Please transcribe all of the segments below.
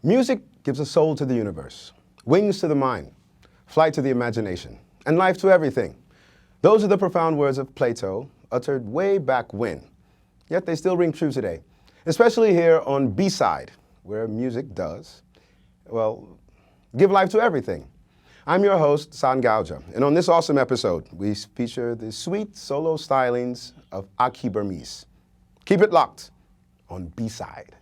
Music gives a soul to the universe, wings to the mind, flight to the imagination, and life to everything. Those are the profound words of Plato, uttered way back when. Yet they still ring true today, especially here on B-Side, where music does, well, give life to everything. I'm your host, Sahr Ngaujah, and on this awesome episode, we feature the sweet solo stylings of Akie Bermiss. Keep it locked on B-Side.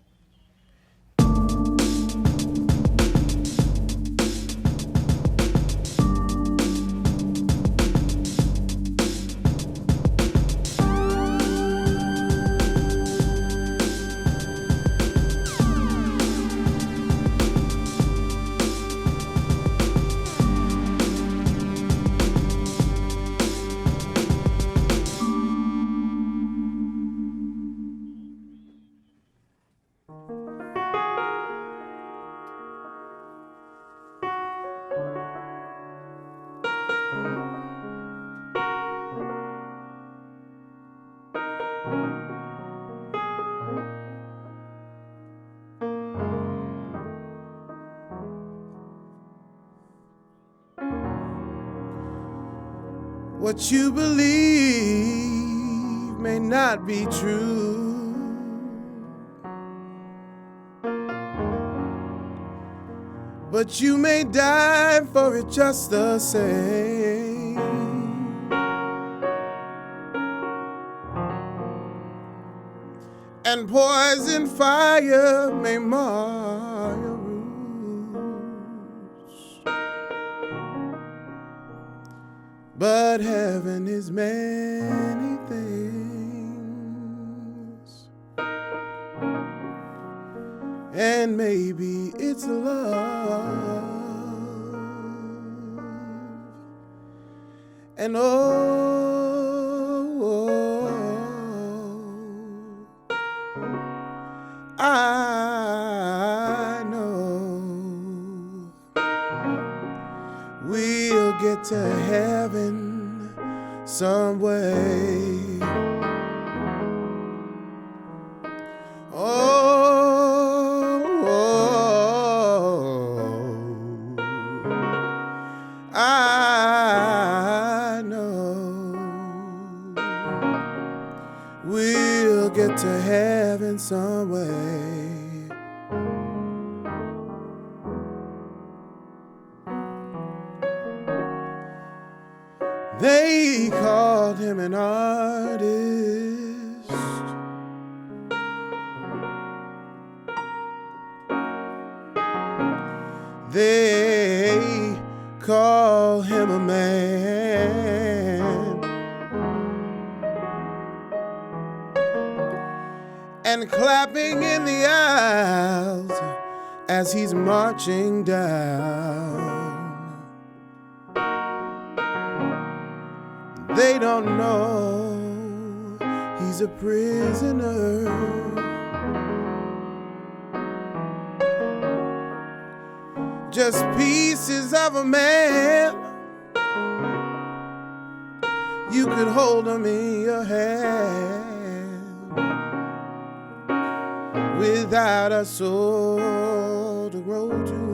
What you believe may not be true, but you may die for it just the same. And poison fire may mar your roots, but heaven is many things, and maybe it's love. And I know we'll get to heaven some way. I know we'll get to heaven some way. They called him an artist, they call him a man, and clapping in the aisles as he's marching down. They don't know he's a prisoner, just pieces of a man. You could hold them in your hand without a soul to grow to.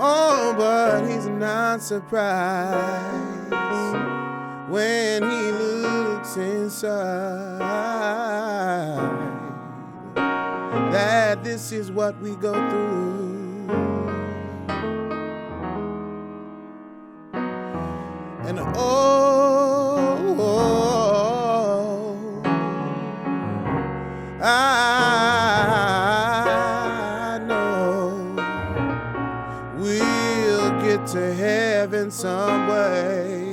Oh, but he's not surprised when he looks inside that this is what we go through. And I know we'll get to heaven some way.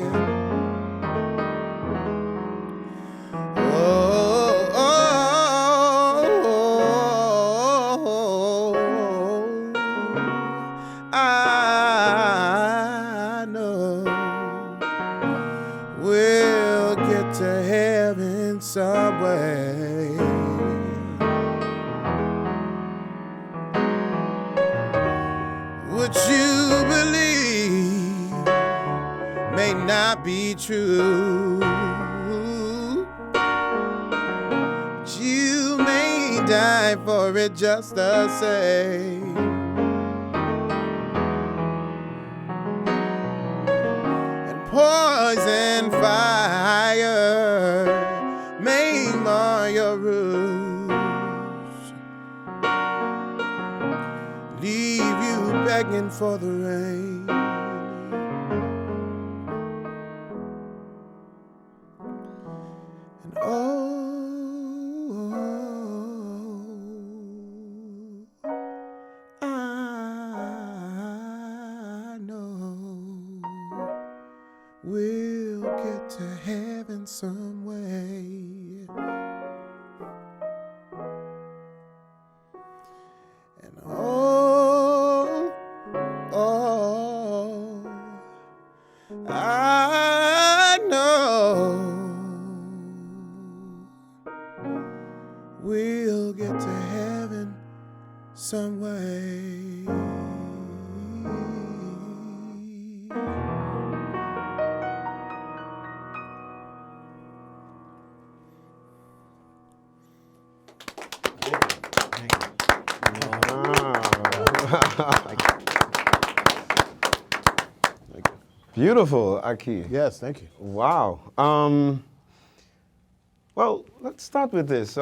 I know we'll get to heaven some way. What you believe may not be true. die for it just the same. And poison fire may mar your roots, leave you begging for the rain. And I know we'll get to heaven some way. And I know we'll get to heaven some way. Beautiful, Akie. Yes, thank you. Wow. Well, let's start with this.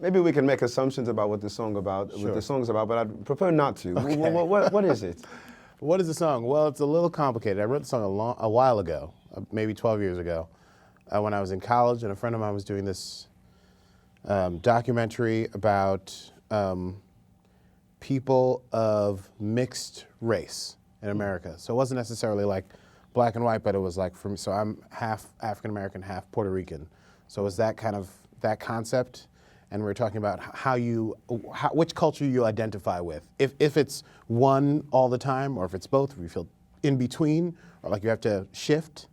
Maybe we can make assumptions about what the song's about, but I'd prefer not to. Okay. What is it? What is the song? Well, it's a little complicated. I wrote the song a while ago, maybe 12 years ago, when I was in college, and a friend of mine was doing this documentary about people of mixed race in America. So it wasn't necessarily like black and white, but it was like, for me, so I'm half African American, half Puerto Rican. So it was that kind of, that concept. And we were talking about which culture you identify with. If it's one all the time, or if it's both, if you feel in between, or like you have to shift.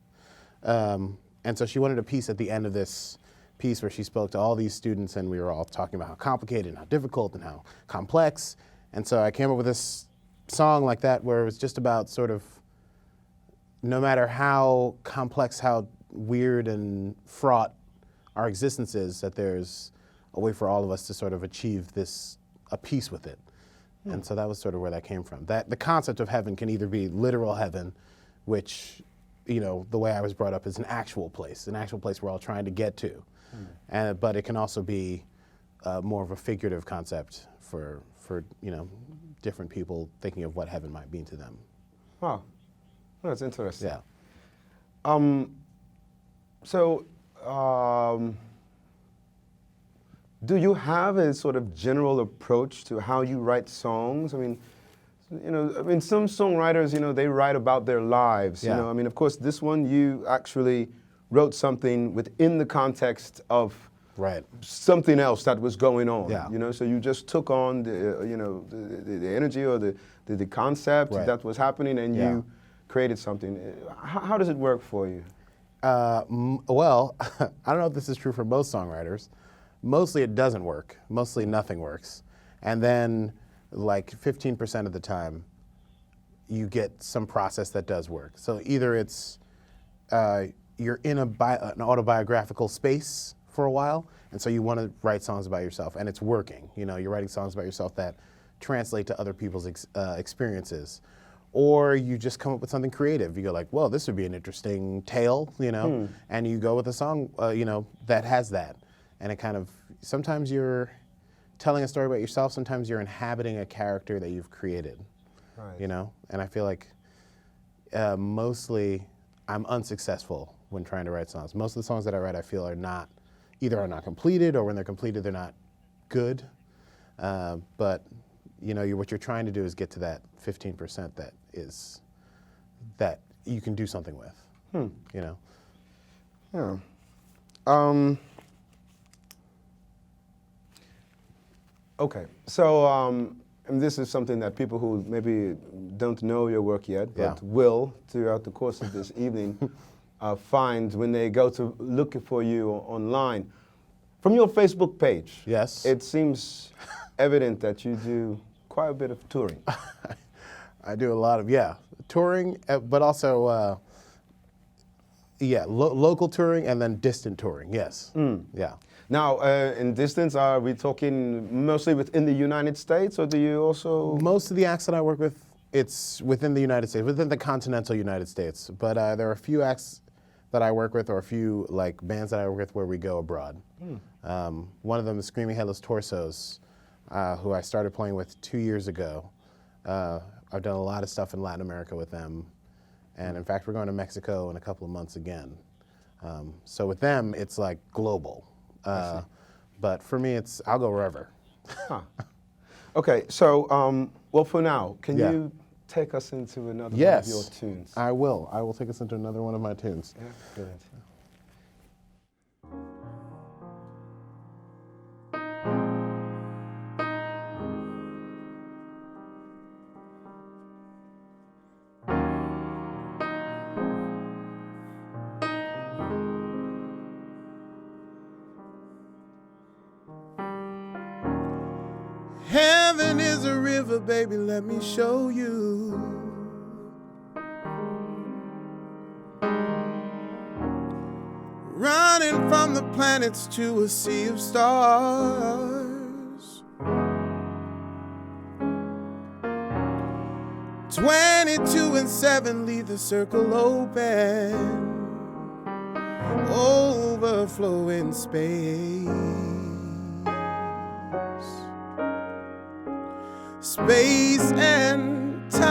And so she wanted a piece at the end of this piece where she spoke to all these students, and we were all talking about how complicated and how difficult and how complex. And so I came up with this song like that, where it was just about sort of, no matter how complex, how weird and fraught our existence is, that there's a way for all of us to sort of achieve a peace with it. And so that was sort of where that came from. That the concept of heaven can either be literal heaven, which, you know, the way I was brought up is an actual place we're all trying to get to. But it can also be more of a figurative concept for you know, different people thinking of what heaven might mean to them. Wow, that's interesting. Yeah. Do you have a sort of general approach to how you write songs? I mean, some songwriters, they write about their lives. Yeah. I mean, of course, this one you actually wrote something within the context of something else that was going on. Yeah. So you just took on the energy or the concept that was happening, and you created something. How does it work for you? Well, I don't know if this is true for most songwriters. Mostly it doesn't work. Mostly nothing works. And then like 15% of the time, you get some process that does work. So either it's you're in an autobiographical space for a while, and so you want to write songs about yourself, and it's working. You're writing songs about yourself that translate to other people's experiences. Or you just come up with something creative. You go like, well, this would be an interesting tale, and you go with a song, that has that. And it kind of, sometimes you're telling a story about yourself, sometimes you're inhabiting a character that you've created, And I feel like mostly I'm unsuccessful when trying to write songs. Most of the songs that I write, I feel are not completed, or when they're completed, they're not good. But what you're trying to do is get to that 15% that you can do something with. Yeah. Okay, so and this is something that people who maybe don't know your work yet, but will throughout the course of this evening find when they go to look for you online. From your Facebook page, it seems evident that you do quite a bit of touring. I do a lot of, touring, but also Yeah, local touring and then distant touring, yes. Yeah. Now, in distance, are we talking mostly within the United States, or do you also? Most of the acts that I work with, it's within the United States, within the continental United States. But there are a few acts that I work with, or a few like bands that I work with where we go abroad. One of them is Screaming Headless Torsos, who I started playing with 2 years ago. I've done a lot of stuff in Latin America with them. And in fact, we're going to Mexico in a couple of months again. So with them, it's like global. But for me, I'll go wherever. Huh. Okay, so, well, for now, can Yeah. you take us into another Yes, one of your tunes? I will. I will take us into another one of my tunes. Yeah, good. Heaven is a river, baby, let me show you. Running from the planets to a sea of stars. 22 and 7 leave the circle open. Overflowing space. Space and time.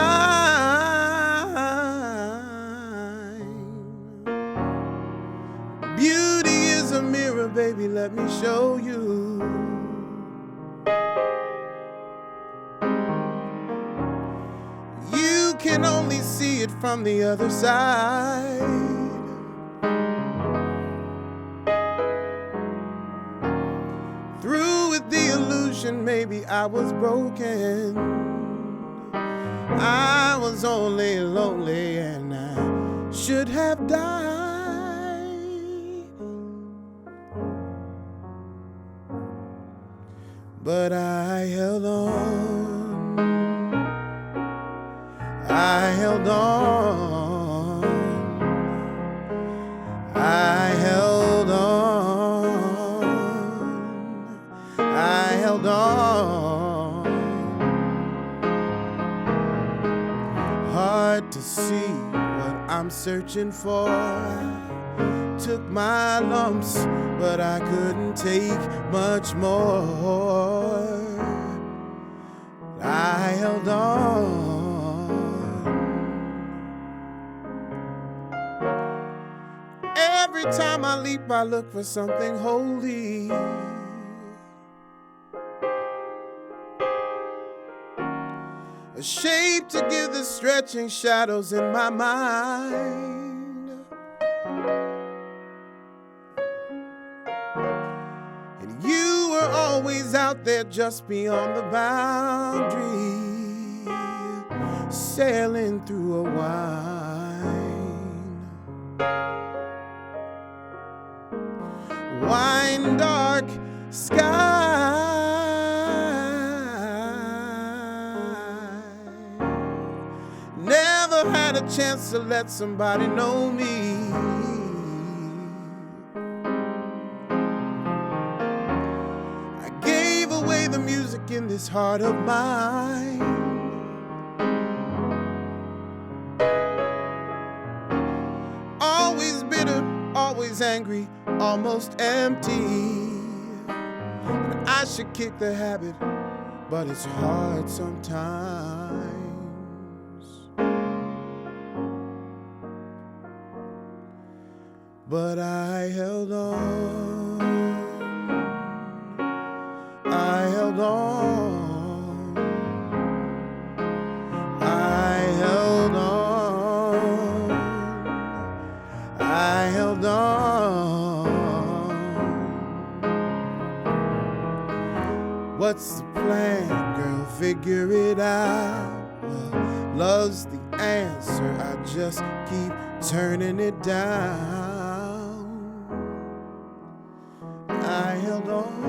Beauty is a mirror, baby, let me show you. You can only see it from the other side. Through with the illusion, maybe I was broken. I was only lonely and I should have died. But I held on. I held on. I held on. I held on. Hard to see what I'm searching for. Took my lumps, but I couldn't take much more. I held on. Every time I leap, I look for something holy. A shape to give the stretching shadows in my mind. And you were always out there just beyond the boundary, sailing through a wine dark sky. Never had a chance to let somebody know me. I gave away the music in this heart of mine. Always bitter, always angry, almost empty. And I should kick the habit, but it's hard sometimes. But I held on. I held on. I held on. I held on. What's the plan, girl? Figure it out. Well, love's the answer. I just keep turning it down. I held on.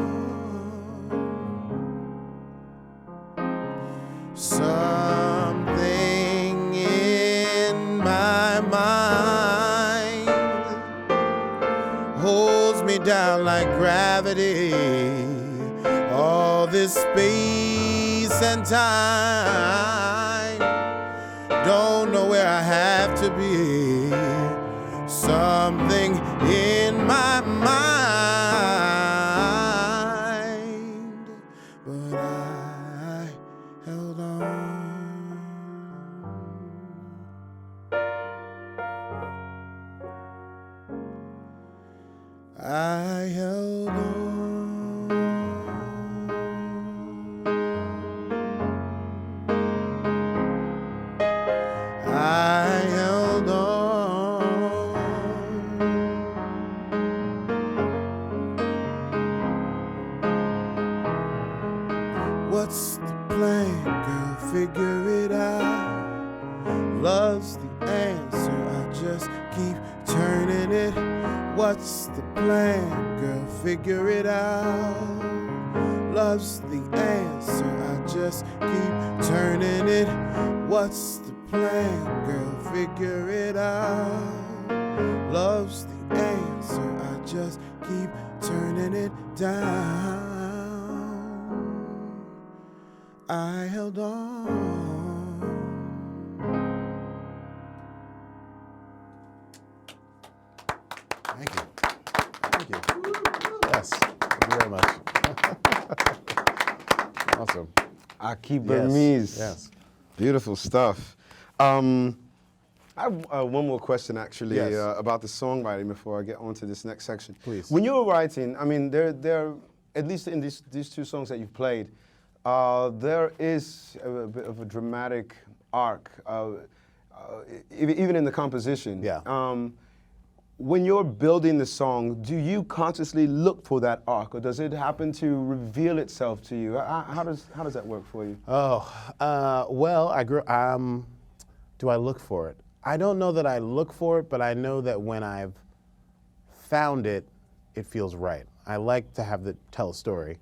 Something in my mind me down like gravity. All this space and time, don't know where I have to be. Something in my mind, but I held on. I held on. I held on. What's the plan, girl? Figure it out. Love's the answer, I just keep turning it. What's the plan, girl? Figure it out. Love's the answer, I just keep turning it. What's the plan, girl? Figure it out. Love's the answer, I just keep turning it down. I held on. Thank you. Thank you. Yes. Thank you very much. Awesome. Akie Bermiss. Yes. Beautiful stuff. I have one more question, actually, Yes. about the songwriting before I get on to this next section. Please. When you were writing, I mean, there at least in these two songs that you've played, there is a bit of a dramatic arc, even in the composition. Yeah. When you're building the song, do you consciously look for that arc, or does it happen to reveal itself to you? How does that work for you? Oh, well, I grew. Do I look for it? I don't know that I look for it, but I know that when I've found it, it feels right. I like to tell a story.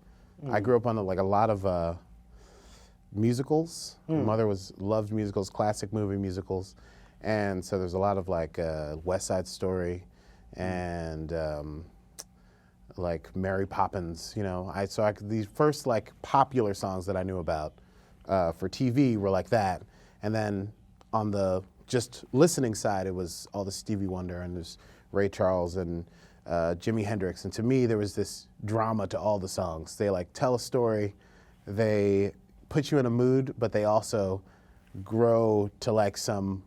I grew up on a lot of musicals. My mother loved musicals, classic movie musicals, and so there's a lot of West Side Story, and like Mary Poppins. You know, these first popular songs that I knew about for TV were like that, and then on the just listening side, it was all the Stevie Wonder and there's Ray Charles and Jimi Hendrix. And to me, there was this drama to all the songs. They tell a story, they put you in a mood, but they also grow to some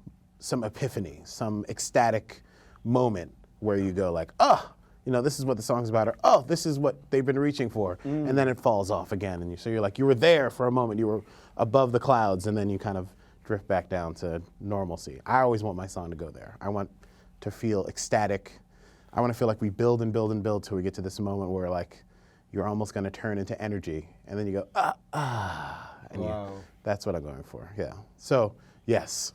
epiphany, some ecstatic moment where you go oh, this is what the song's about, or oh, this is what they've been reaching for, and then it falls off again. And so you're you were there for a moment, you were above the clouds, and then you kind of drift back down to normalcy. I always want my song to go there. I want to feel ecstatic. I want to feel like we build and build and build till we get to this moment where you're almost going to turn into energy, and then you go and Wow. that's what I'm going for. Yeah. So yes.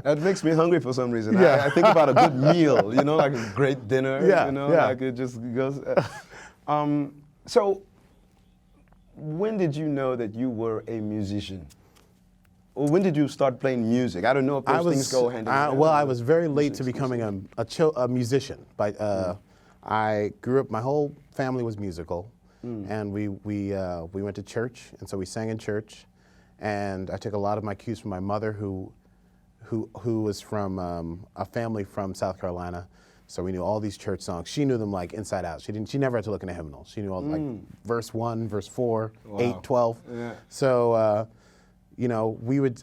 That makes me hungry for some reason. Yeah. I think about a good meal, like a great dinner. Yeah, yeah. It just goes. So, when did you know that you were a musician? Or when did you start playing music? I don't know if those things go hand in hand. Well, I was very late to becoming a musician. I grew up. My whole family was musical, and we went to church, and so we sang in church. And I took a lot of my cues from my mother, who was from a family from South Carolina. So we knew all these church songs. She knew them inside out. She never had to look in a hymnal. She knew all verse 1, verse 4, Wow. 8, 12. Yeah. So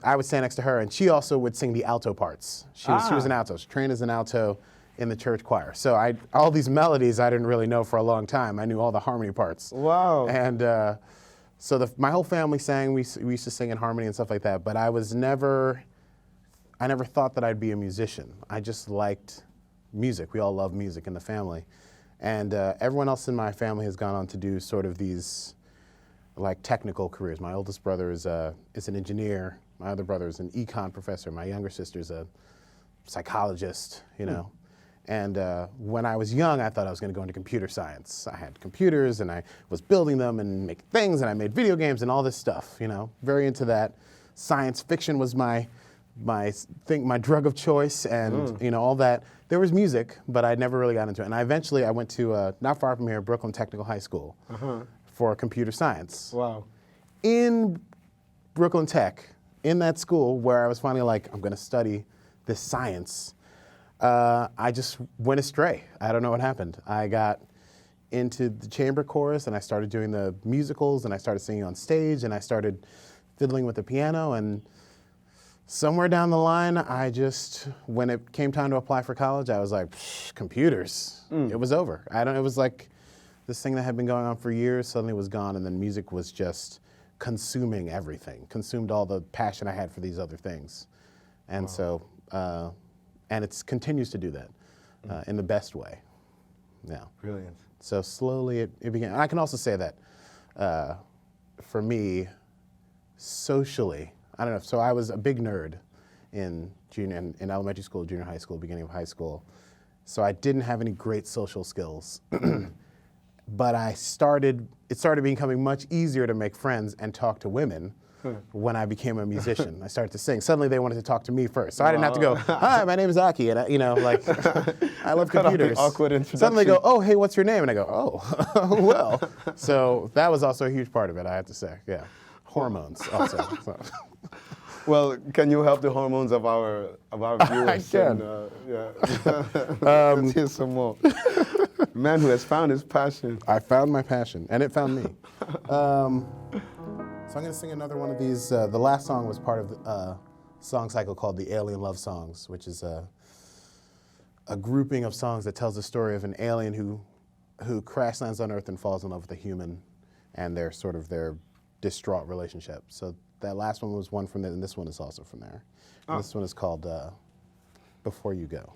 I would stand next to her, and she also would sing the alto parts. She was an alto. She trained as an alto in the church choir. So all these melodies I didn't really know for a long time. I knew all the harmony parts. Wow. And so my whole family sang. We used to sing in harmony and stuff like that. But I never thought that I'd be a musician. I just liked music. We all love music in the family. And everyone else in my family has gone on to do sort of these technical careers. My oldest brother is an engineer. My other brother is an econ professor. My younger sister's a psychologist, And when I was young, I thought I was going to go into computer science. I had computers, and I was building them and making things, and I made video games and all this stuff, Very into that. Science fiction was my my drug of choice, and you know, all that. There was music, but I never really got into it. And I went to not far from here, Brooklyn Technical High School, for computer science. Wow. In Brooklyn Tech, in that school where I was finally like, I'm going to study this science, I just went astray. I don't know what happened. I got into the chamber chorus, and I started doing the musicals, and I started singing on stage, and I started fiddling with the piano, and somewhere down the line, when it came time to apply for college, I was like, computers. It was over. It was like this thing that had been going on for years suddenly was gone, and then music was just consuming everything, consumed all the passion I had for these other things. And so, and it continues to do that in the best way. Yeah. Brilliant. So slowly it began. I can also say that for me, socially, I don't know, so I was a big nerd in elementary school, junior high school, beginning of high school. So I didn't have any great social skills. But it started becoming much easier to make friends and talk to women when I became a musician. I started to sing. Suddenly they wanted to talk to me first. So I didn't have to go, hi, my name is Akie, and I love computers. Awkward introduction. Suddenly they go, oh, hey, what's your name? And I go, oh, well. So that was also a huge part of it, I have to say, yeah. Hormones also. So. Well, can you help the hormones of our viewers? I can. Let's hear some more. Man who has found his passion. I found my passion, and it found me. So I'm going to sing another one of these. The last song was part of a song cycle called the Alien Love Songs, which is a grouping of songs that tells the story of an alien who crash lands on Earth and falls in love with a human, and their distraught relationship. So that last one was one from there, and this one is also from there. Oh. This one is called Before You Go.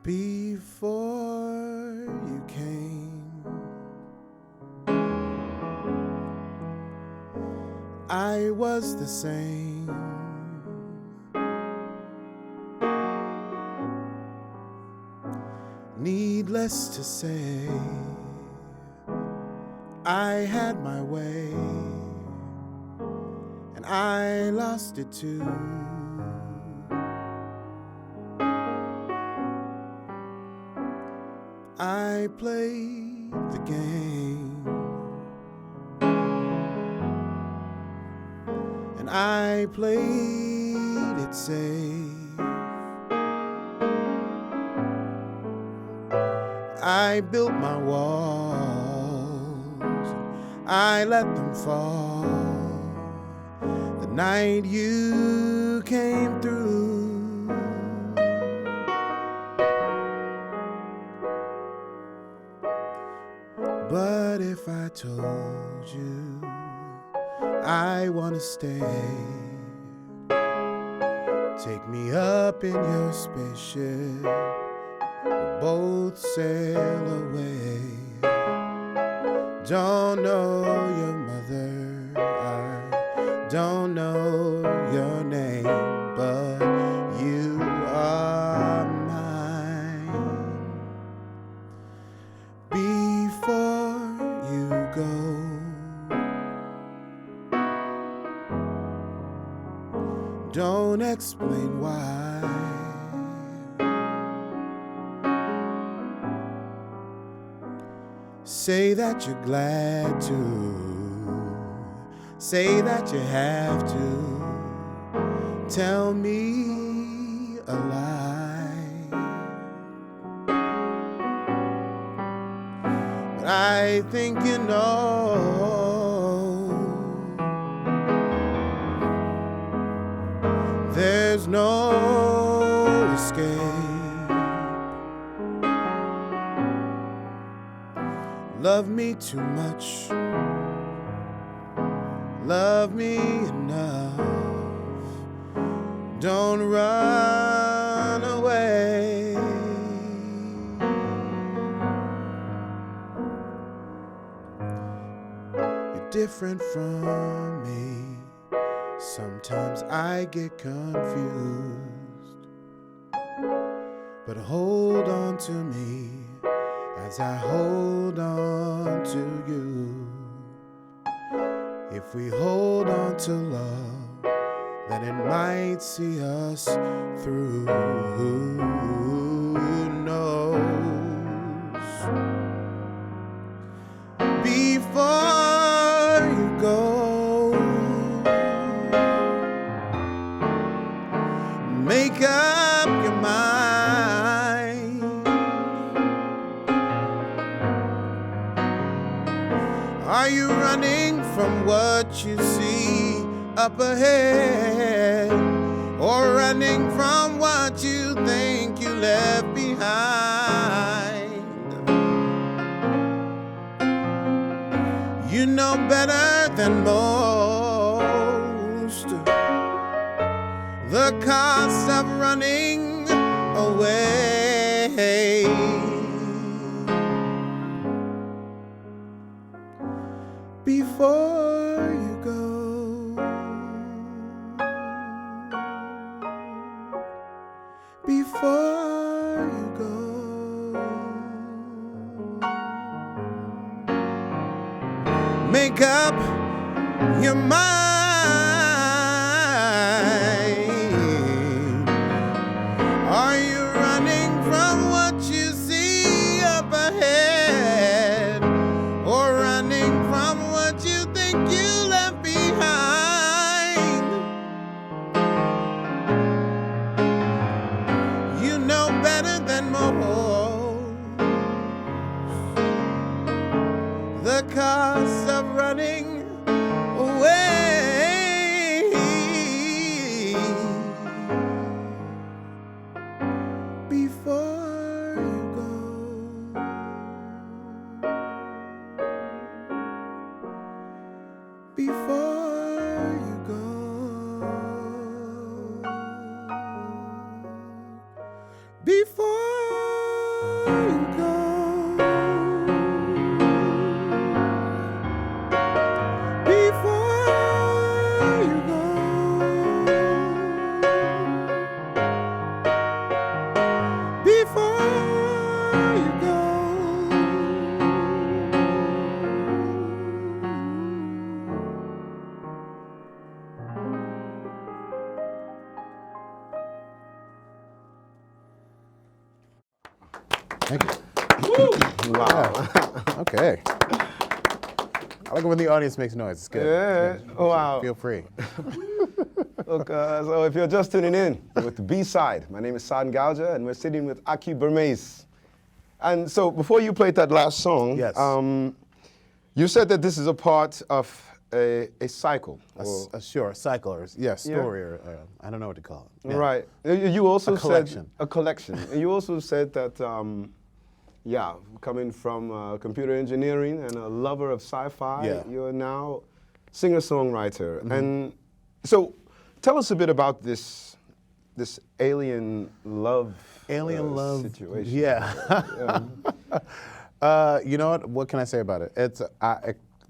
Before you came, I was the same. Needless to say, I had my way, and I lost it too. I played the game, and I played it safe. I built my walls, I let them fall the night you came through. But if I told you I want to stay, take me up in your spaceship, we'll both sail away. Don't know your mother, I don't know your name, but you are mine. Before you go, don't explain why. Say that you're glad to, say that you have to, tell me a lie. But I think you know there's no escape. Love me too much, love me enough, don't run away. You're different from me. Sometimes I get confused, but hold on to me as I hold on to you. If we hold on to love, then it might see us through. Who knows? Before you go, make up your mind. Are you running from what you see up ahead, or running from what you think you left behind? You know better than most the cost of running away. Before you go, before you go, make up your mind. Are you running from what you see up ahead, or running from what you think you left behind? You know better than most the cost of running away. Before you go, before you go, before you go, before you go, before you go. Thank you. Wow. Okay. I like it when the audience makes noise. It's good. Yeah. Wow. Feel free. Okay, so if you're just tuning in with the B-side, my name is Sahr Ngaujah, and we're sitting with Akie Bermiss. And so before you played that last song, Yes. You said that this is a part of a cycle. Sure, cycle or story or I don't know what to call it. Yeah. Right. You also A collection. said a collection. And you also said that, coming from computer engineering and a lover of sci-fi, Yeah. you're now singer-songwriter. And so, tell us a bit about this alien love situation. Yeah. You know what? What can I say about it?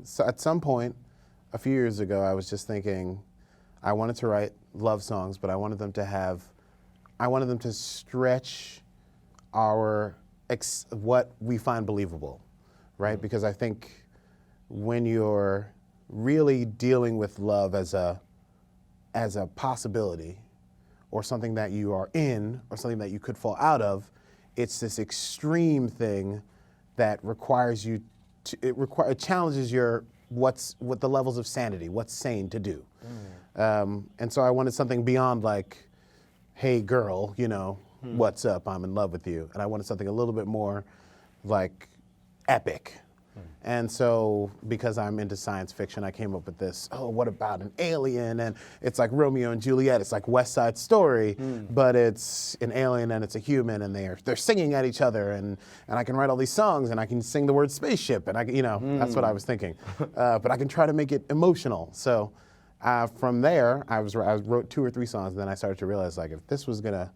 So at some point, a few years ago, I was just thinking, I wanted to write love songs, but I wanted them to stretch what we find believable, right? Because I think when you're really dealing with love as a possibility, or something that you are in, or something that you could fall out of, it's this extreme thing that requires you to, it challenges what the levels of sanity, what's sane to do. And so I wanted something beyond like, hey girl, what's up, I'm in love with you. And I wanted something a little bit more like epic. And so, because I'm into science fiction, I came up with this, what about an alien? And it's like Romeo and Juliet, it's like West Side Story, but it's an alien and it's a human, and they're singing at each other, and I can write all these songs, and I can sing the word spaceship, and that's what I was thinking. But I can try to make it emotional. So From there, I wrote 2 or 3 songs, and then I started to realize, like, if this was gonna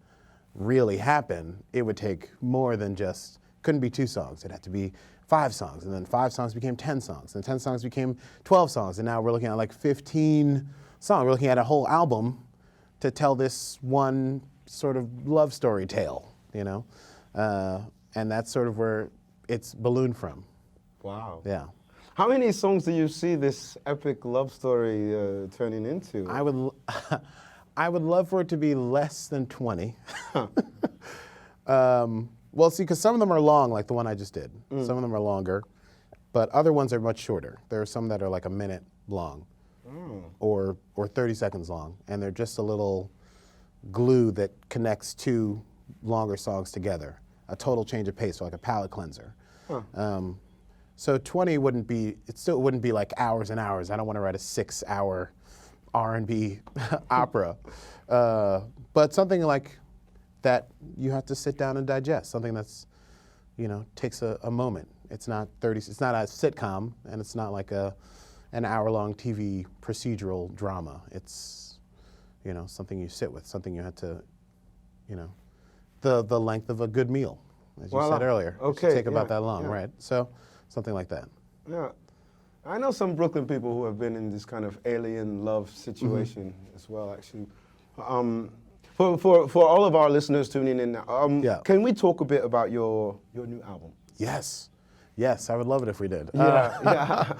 really happen, it would take more than just, couldn't be 2 songs. It had to be 5 songs, and then 5 songs became 10 songs, and 10 songs became 12 songs, and now we're looking at like 15 songs. We're looking at a whole album to tell this one sort of love story tale, you know? And that's sort of where it's ballooned from. Wow. Yeah. How many songs do you see this epic love story turning into? I would love for it to be less than 20. Well, see, because some of them are long, like the one I just did. Some of them are longer, but other ones are much shorter. There are some that are like a minute long, or 30 seconds long, and they're just a little glue that connects 2 longer songs together. A total change of pace, or like a palate cleanser. So 20 wouldn't be, it still wouldn't be like hours and hours. I don't want to write a 6-hour R&B opera. But something like that you have to sit down and digest, something that's, you know, takes a moment. It's not a sitcom, and it's not like an hour-long TV procedural drama. It's, you know, something you sit with, something you have to, you know, the length of a good meal, as you said earlier. Okay, It should take about that long, right? So something like that. Yeah. I know some Brooklyn people who have been in this kind of alien love situation as well, actually. For all of our listeners tuning in now, can we talk a bit about your new album? Yes. Yes, I would love it if we did. Yeah.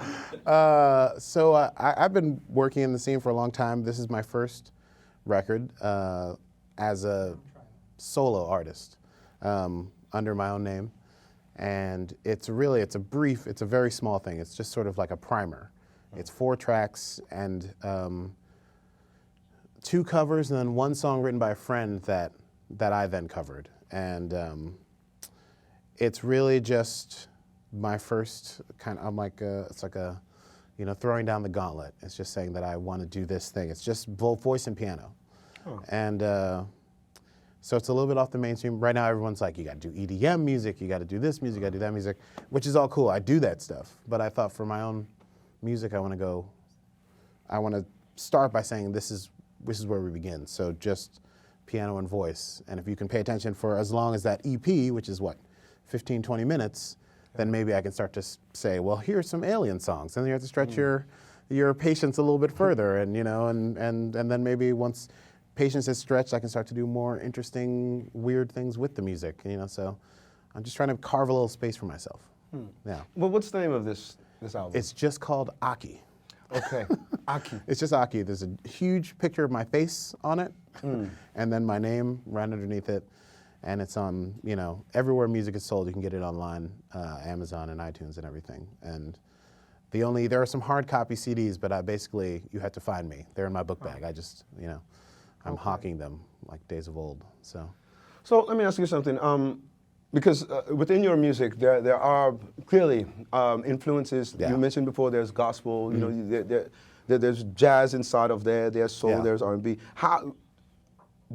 So I've been working in the scene for a long time. This is my first record as a solo artist under my own name. And it's a very small thing. It's just sort of like a primer. It's 4 tracks and 2 covers, and then 1 song written by a friend that I then covered. And it's really just my first kind of, it's like a, you know, throwing down the gauntlet. It's just saying that I want to do this thing. It's just voice and piano. And so it's a little bit off the mainstream. Right now everyone's like, you got to do EDM music, you got to do this music, you got to do that music, which is all cool. I do that stuff. But I thought for my own music, I want to start by saying this is where we begin. So just piano and voice. And if you can pay attention for as long as that EP, which is what, 15, 20 minutes, then maybe I can start to say, well, here's some alien songs. And you have to stretch your patience a little bit further. And, you know, and then maybe once patience is stretched, I can start to do more interesting, weird things with the music, you know, so I'm just trying to carve a little space for myself. Yeah. Well, what's the name of this album? It's just called Akie. Okay, Akie. It's just Akie. There's a huge picture of my face on it, and then my name right underneath it, and it's on, you know, everywhere music is sold. You can get it online, Amazon and iTunes and everything. And there are some hard copy CDs, but you have to find me. They're in my book bag. I just, you know, I'm hawking them like days of old. So let me ask you something. Because within your music, there are clearly influences. Yeah. You mentioned before there's gospel. You know, there's jazz inside of there. There's soul. There's R&B. How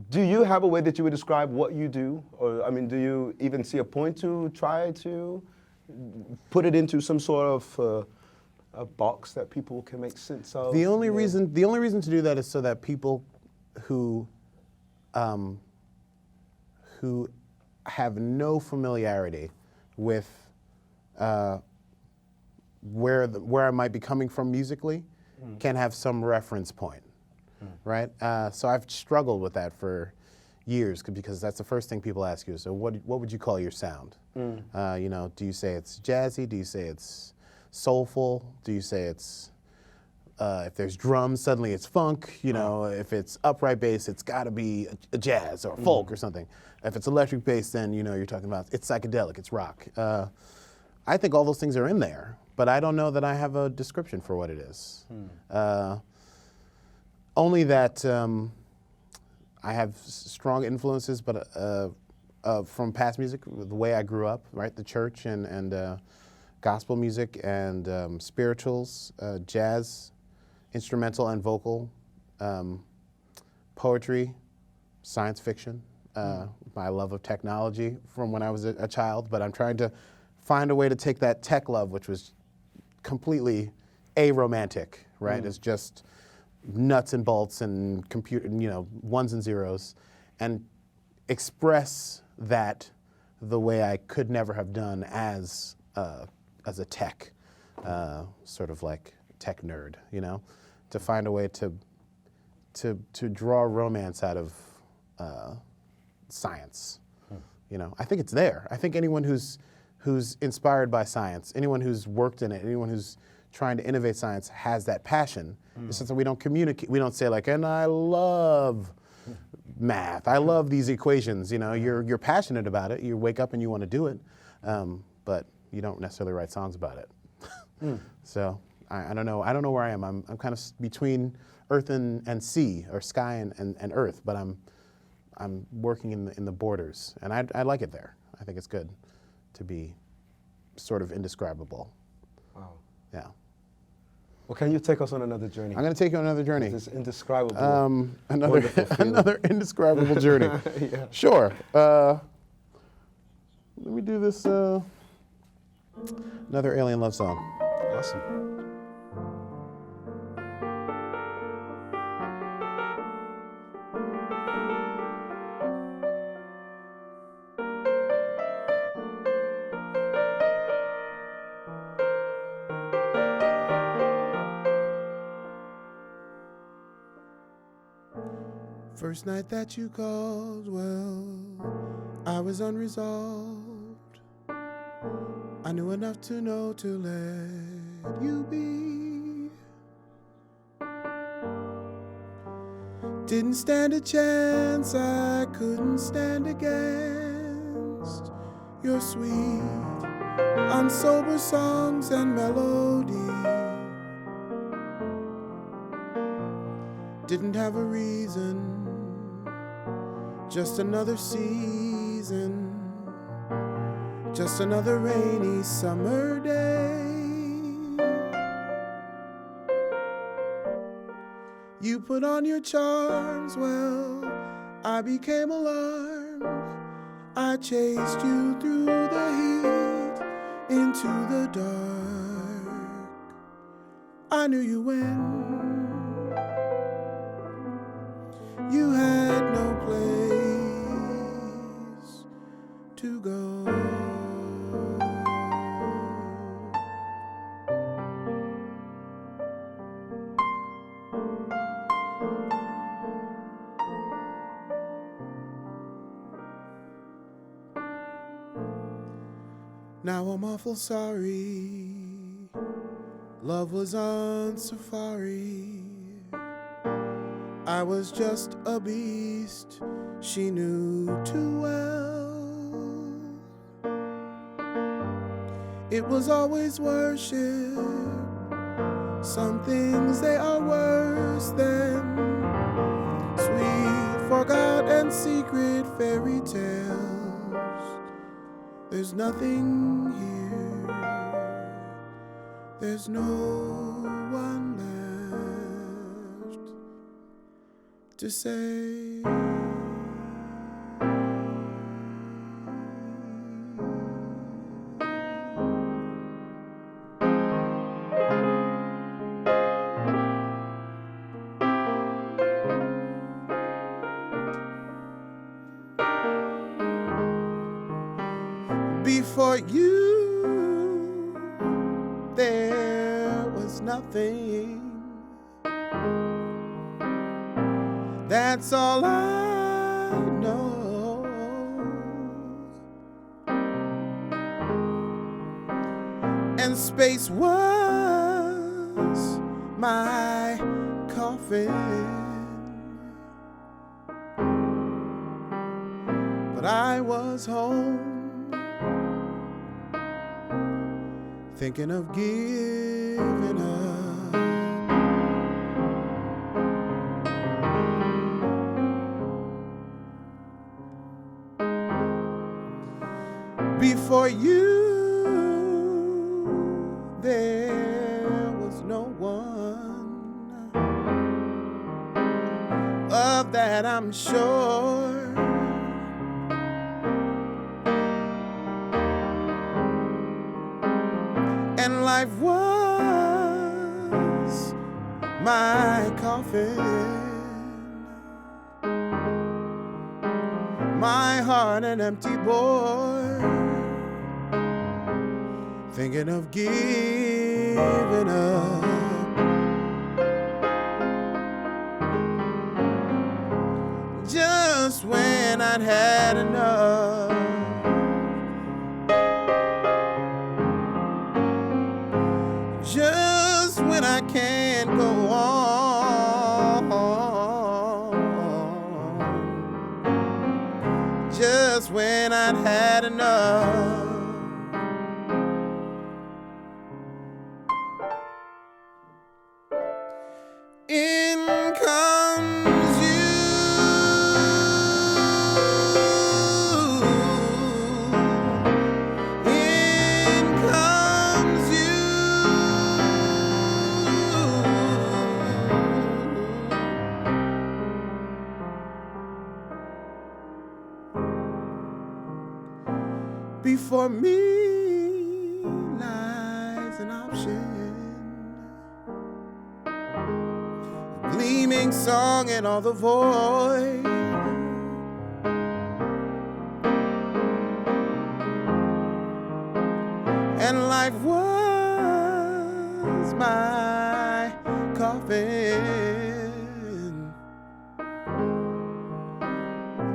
do you have a way that you would describe what you do? Or I mean, do you even see a point to try to put it into some sort of a box that people can make sense of? The only reason to do that is so that people who have no familiarity with where I might be coming from musically can have some reference point, right? So I've struggled with that for years because that's the first thing people ask you. So what would you call your sound? You know, do you say it's jazzy? Do you say it's soulful? Do you say it's if there's drums, suddenly it's funk, you know, if it's upright bass, it's gotta be a jazz or folk or something. If it's electric bass, then, you know, you're talking about, it's psychedelic, it's rock. I think all those things are in there, but I don't know that I have a description for what it is. Only that I have strong influences, but from past music, the way I grew up, right? The church and gospel music and spirituals, jazz, instrumental and vocal, poetry, science fiction, my love of technology from when I was a child, but I'm trying to find a way to take that tech love, which was completely aromantic, right? It's just nuts and bolts and computer, ones and zeros, and express that the way I could never have done as a tech, sort of like tech nerd, to find a way to draw romance out of science. I think it's there. I think anyone who's inspired by science, anyone who's worked in it, anyone who's trying to innovate science has that passion. It's just that we don't communicate. We don't say like, and I love math. I love these equations. You're passionate about it. You wake up and you want to do it, but you don't necessarily write songs about it. So I don't know. I don't know where I am. I'm kind of between earth and sea, or sky and earth, but I'm working in the borders, and I like it there. I think it's good to be sort of indescribable. Wow. Yeah. Well, can you take us on another journey? I'm going to take you on another journey. This indescribable. Another indescribable journey. Yeah. Sure. Let me do this. Another alien love song. Awesome. First night that you called, well, I was unresolved. I knew enough to know to let you be. Didn't stand a chance, I couldn't stand against your sweet, unsober songs and melodies. Didn't have a reason, just another season, just another rainy summer day. You put on your charms, well, I became alarmed. I chased you through the heat, into the dark. I knew you when you had no place to go. Now I'm awful sorry. Love was on safari. I was just a beast she knew too well. It was always worship. Some things they are worse than sweet, forgotten secret fairy tales. There's nothing here. There's no one left to say. Before you, there was nothing. That's all I know. And space was my coffin. But I was home, thinking of giving up. Before you, there was no one. Of that I'm sure. And life was my coffin, my heart an empty boy, thinking of giving up. Just when I'd had enough. Just when I can't go on. Just when I'd had enough. In comes you. In comes you. Before me lies an option. Gleaming song in all the void. And life was my coffin.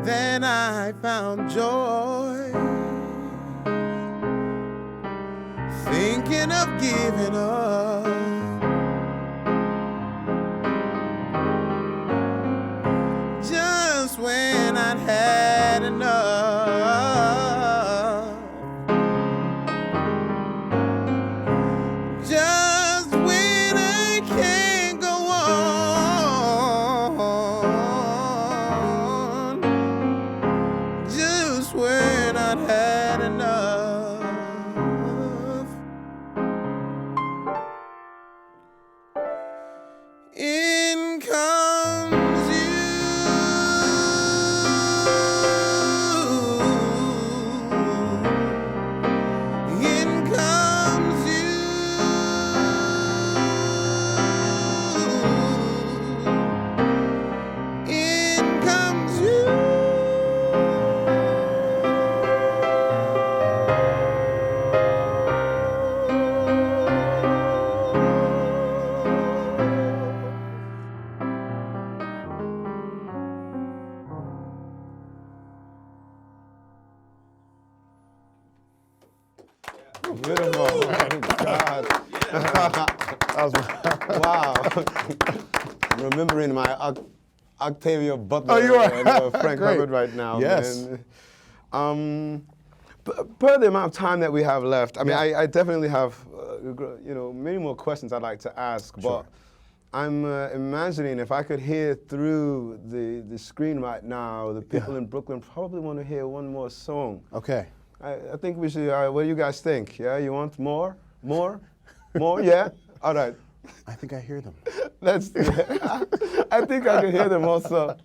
Then I found joy, thinking of giving up. Just when I'd had enough. Just when I can't go on. Just when I'd had enough. In comes you. In comes you. In comes you. Beautiful. Oh, God. Wow. I'm remembering my Octavia Butler Oh, you are? and Frank Great. Herbert right now. Yes. Man. Per the amount of time that we have left, I mean, Yeah. I definitely have, many more questions I'd like to ask, Sure. but I'm imagining if I could hear through the screen right now, the people in Brooklyn probably want to hear one more song. Okay. I think we should, what do you guys think? Yeah, you want more? More? More? Yeah? All right. I think I hear them. That's, I think I can hear them also.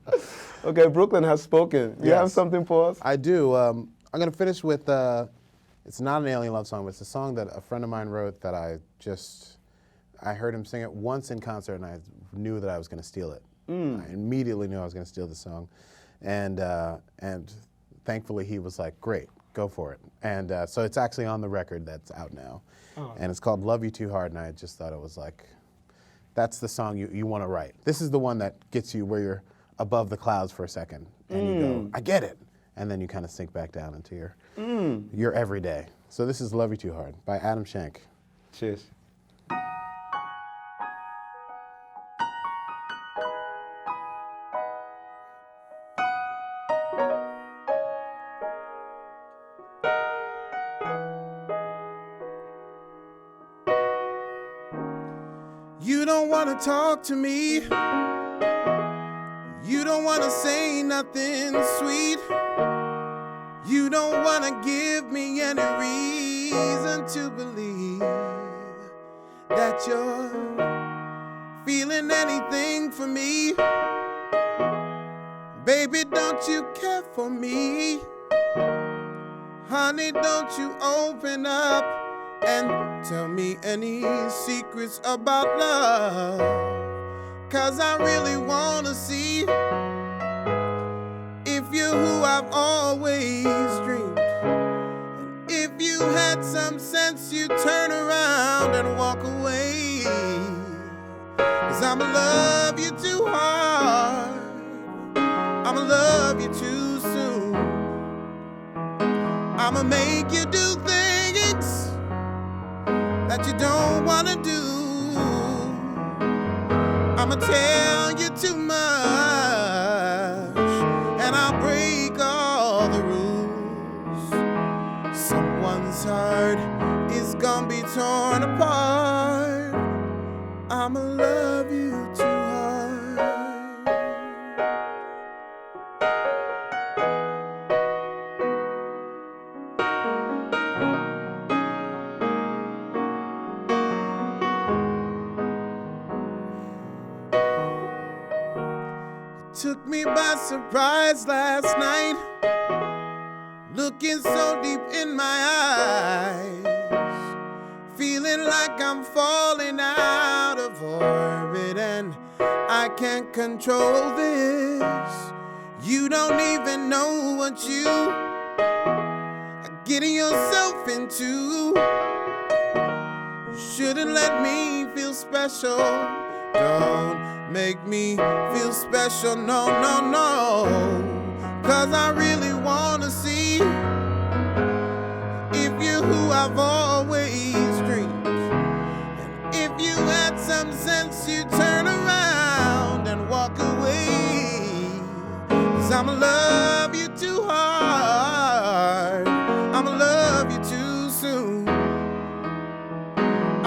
Okay, Brooklyn has spoken. You have Yes. something for us? I do. I'm going to finish with, it's not an alien love song, but it's a song that a friend of mine wrote that I heard him sing it once in concert and I knew that I was going to steal it. I immediately knew I was going to steal the song. And thankfully he was like, great, go for it. And so it's actually on the record that's out now. And it's called Love You Too Hard, and I just thought it was like, that's the song you want to write. This is the one that gets you where you're above the clouds for a second, and you go, I get it. And then you kind of sink back down into your everyday. So this is Love You Too Hard by Adam Shank. Cheers. You don't want to talk to me. You don't want to say nothing sweet. You don't want to give me any reason to believe that you're feeling anything for me. Baby, don't you care for me? Honey, don't you open up and tell me any secrets about love. 'cause I really wanna see if you're who I've always dreamed. And if you had some sense, you'd turn around and walk away. 'Cause I'ma love you too hard, I'ma love you too soon. I'ma make you do things that you don't wanna do. I'ma tell you too much, and I'll break all the rules. Someone's heart is gonna be torn apart. I'ma love you too hard. Took me by surprise last night, looking so deep in my eyes, feeling like I'm falling out of orbit and I can't control this. You don't even know what you are getting yourself into. You shouldn't let me feel special. Don't make me feel special, no, no, no. 'Cause I really wanna see if you're who I've always dreamed. And if you had some sense, you'd turn around and walk away. 'Cause I'ma love you too hard, I'ma love you too soon.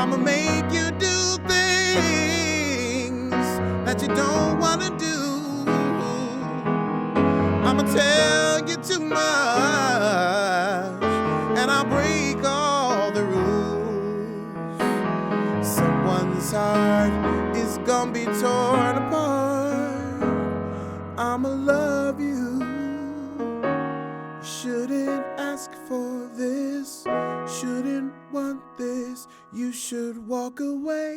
I'ma make you do things that you don't wanna do. I'ma tell you too much, and I'll break all the rules. Someone's heart is gonna be torn apart. I'ma love you. Shouldn't ask for this, shouldn't want this. You should walk away.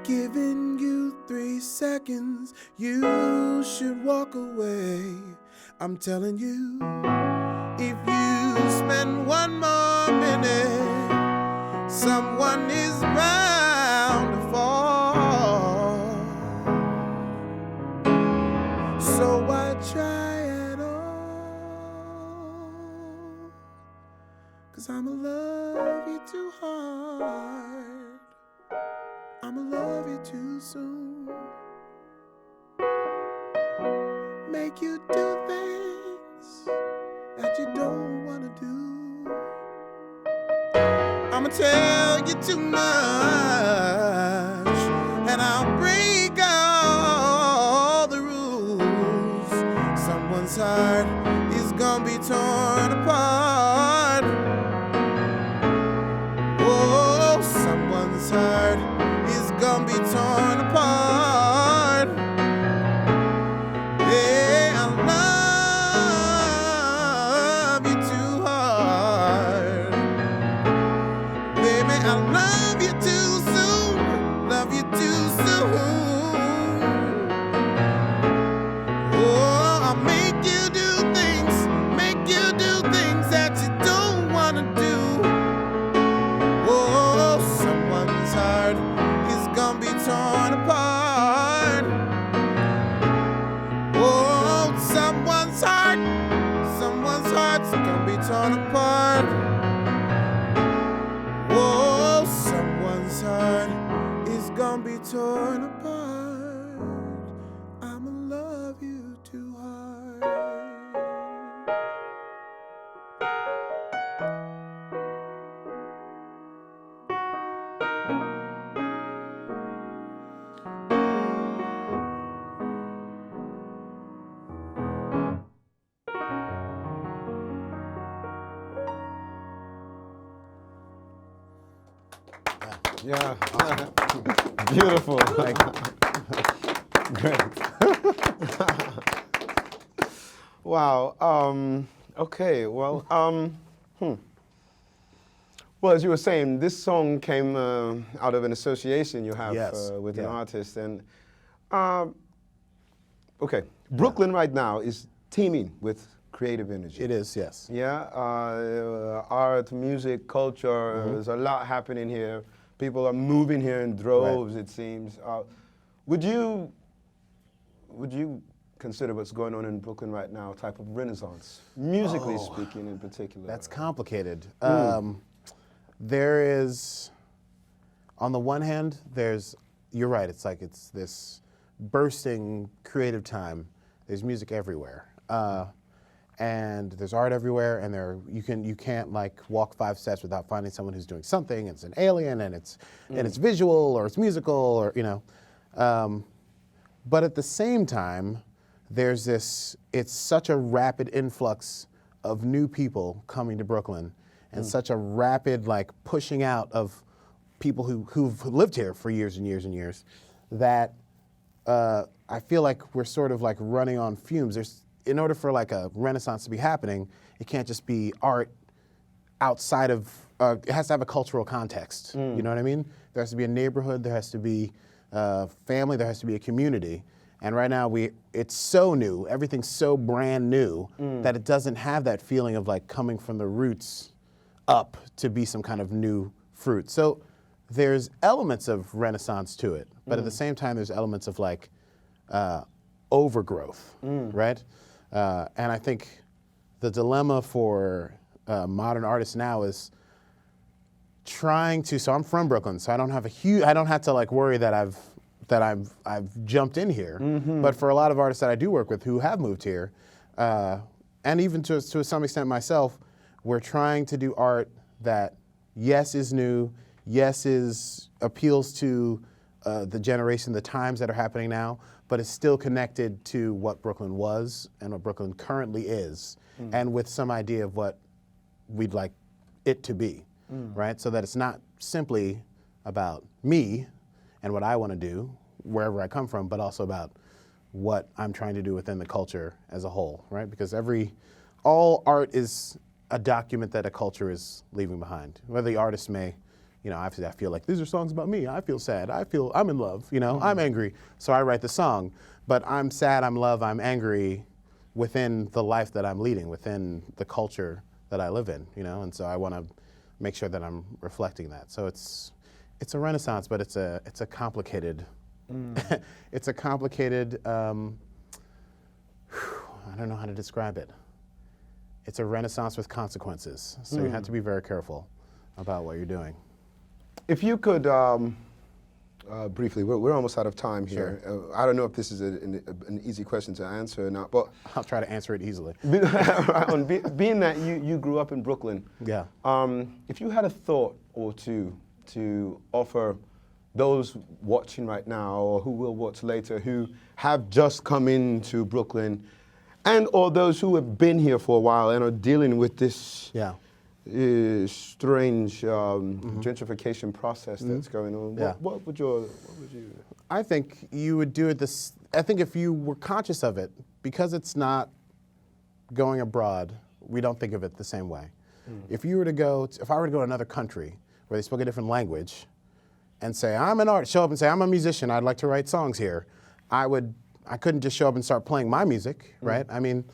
Giving you 3 seconds, you should walk away. I'm telling you, if you spend one more minute, someone is bound to fall. So why try at all? 'Cause I'ma love you too hard, I'ma love you too soon. Make you do things that you don't wanna do. I'ma tell you too much, and I'll break all the rules. Someone's heart is gonna be torn apart. Oh, someone's heart is gonna be torn apart. Yeah, I love you too hard. Baby, I love you too soon. Love you too soon. Oh, I'll make you do things that you don't wanna do. Oh, someone's heart is gonna be torn apart. Oh, someone's heart's gonna be torn apart. Oh, someone's heart is gonna be torn apart. I'ma love you too hard. Yeah. Beautiful. Great. Wow. Okay. Well. Well, as you were saying, this song came out of an association you have Yes. with an Yeah. artist, and Okay, Brooklyn right now is teeming with creative energy. It is, yes. Yeah, art, music, culture, there's a lot happening here. People are moving here in droves, it seems. Would you consider what's going on in Brooklyn right now a type of renaissance, musically speaking in particular? That's complicated. There is, on the one hand, you're right, it's like it's this bursting creative time. There's music everywhere. And there's art everywhere, and you can't like walk 5 steps without finding someone who's doing something. It's an alien, and it's visual, or it's musical, or you know. But at the same time, there's this. It's such a rapid influx of new people coming to Brooklyn, and such a rapid like pushing out of people who've lived here for years and years and years, that I feel like we're sort of like running on fumes. In order for like a renaissance to be happening, it can't just be art outside of, it has to have a cultural context, you know what I mean? There has to be a neighborhood, there has to be a family, there has to be a community. And right now it's so new, everything's so brand new that it doesn't have that feeling of like coming from the roots up to be some kind of new fruit. So there's elements of renaissance to it, but at the same time there's elements of like overgrowth, right? And I think the dilemma for modern artists now is trying to. So I'm from Brooklyn, so I don't have to like worry that I've jumped in here. But for a lot of artists that I do work with who have moved here, and even to some extent myself, we're trying to do art that yes is new, yes appeals to the generation, the times that are happening now, but it's still connected to what Brooklyn was and what Brooklyn currently is, and with some idea of what we'd like it to be, right? So that it's not simply about me and what I want to do wherever I come from, but also about what I'm trying to do within the culture as a whole, right? Because all art is a document that a culture is leaving behind. Whether the artist may, you know, obviously I feel like these are songs about me. I feel sad. I'm in love, you know, I'm angry. So I write the song, but I'm sad, I'm love, I'm angry within the life that I'm leading, within the culture that I live in, you know, and so I want to make sure that I'm reflecting that. So it's a renaissance, but it's a complicated, it's a complicated, I don't know how to describe it. It's a renaissance with consequences. So you have to be very careful about what you're doing. If you could, briefly, we're almost out of time here. Sure. I don't know if this is an easy question to answer or not, but I'll try to answer it easily. Being that you grew up in Brooklyn, Yeah. if you had a thought or two to offer those watching right now or who will watch later who have just come into Brooklyn, and or those who have been here for a while and are dealing with this strange gentrification process that's going on. Yeah. What would you? I think you would do it this. I think if you were conscious of it, because it's not going abroad, we don't think of it the same way. If I were to go to another country where they spoke a different language, and say I'm an artist, show up and say I'm a musician, I'd like to write songs here, I couldn't just show up and start playing my music, right? I mean,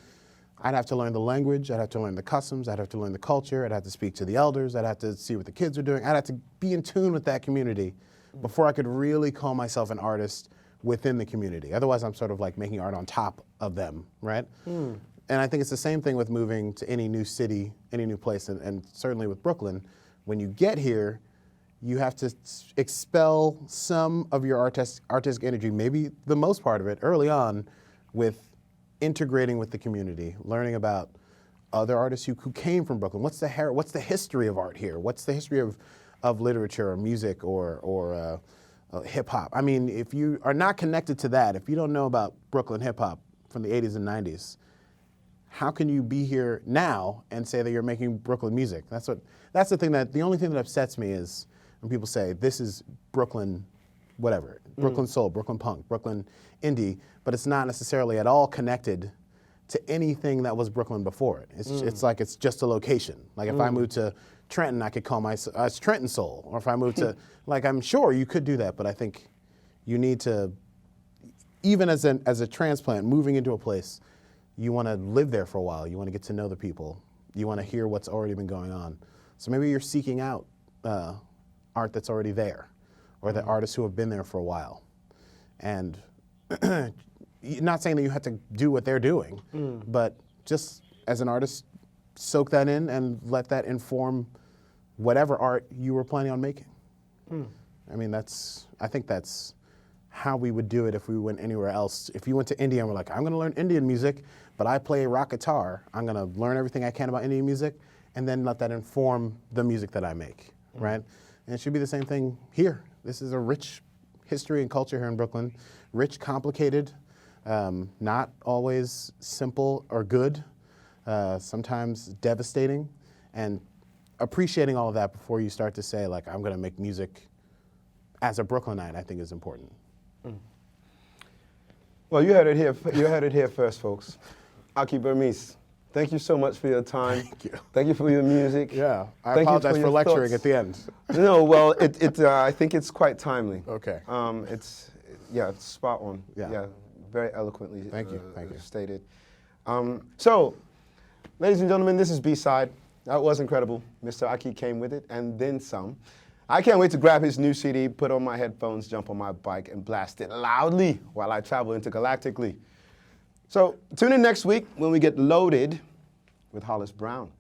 I'd have to learn the language, I'd have to learn the customs, I'd have to learn the culture, I'd have to speak to the elders, I'd have to see what the kids are doing, I'd have to be in tune with that community before I could really call myself an artist within the community. Otherwise, I'm sort of like making art on top of them, right? And I think it's the same thing with moving to any new city, any new place, and certainly with Brooklyn. When you get here, you have to expel some of your artistic energy, maybe the most part of it, early on, with integrating with the community, learning about other artists who came from Brooklyn. What's the history of art here? What's the history of literature or music or hip hop? I mean, if you are not connected to that, if you don't know about Brooklyn hip hop from the 80s and 90s, how can you be here now and say that you're making Brooklyn music? The only thing that upsets me is when people say, this is Brooklyn, whatever, Brooklyn soul, Brooklyn punk, Brooklyn indie, but it's not necessarily at all connected to anything that was Brooklyn before it. It's like it's just a location. Like if I moved to Trenton, I could call myself Trenton soul. Or if I moved to, like I'm sure you could do that, but I think you need to even as a transplant, moving into a place, you want to live there for a while. You want to get to know the people. You want to hear what's already been going on. So maybe you're seeking out art that's already there, or the artists who have been there for a while. And not saying that you have to do what they're doing, but just as an artist, soak that in and let that inform whatever art you were planning on making. I mean, I think that's how we would do it if we went anywhere else. If you went to India and were like, I'm gonna learn Indian music, but I play rock guitar, I'm gonna learn everything I can about Indian music, and then let that inform the music that I make, right? And it should be the same thing here. This is a rich history and culture here in Brooklyn. Rich, complicated, not always simple or good, sometimes devastating, and appreciating all of that before you start to say, like, I'm gonna make music as a Brooklynite, I think is important. Well, you heard it here. You heard it here first, folks. Akie Bermiss, thank you so much for your time. Thank you. Thank you for your music. Yeah, I Thank you apologize for your lecturing thoughts. at the end. No, well, I think it's quite timely. Okay. It's spot on. Yeah. Very eloquently Thank you. stated. So, ladies and gentlemen, this is B-Side. That was incredible. Mr. Akie came with it, and then some. I can't wait to grab his new CD, put on my headphones, jump on my bike, and blast it loudly while I travel intergalactically. So tune in next week when we get loaded with Hollis Brown.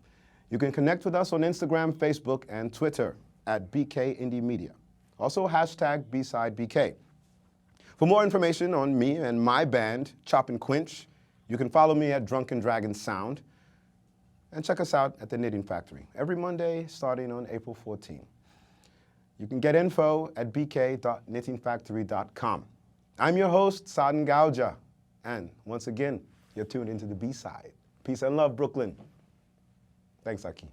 You can connect with us on Instagram, Facebook, and Twitter at BK Indie Media. Also hashtag BSideBK. For more information on me and my band, Chop and Quench, you can follow me at Drunken Dragon Sound. And check us out at the Knitting Factory every Monday starting on April 14. You can get info at bk.knittingfactory.com. I'm your host, Sahr Ngaujah, and once again, you're tuned into the B-Side. Peace and love, Brooklyn. Thanks, Akie.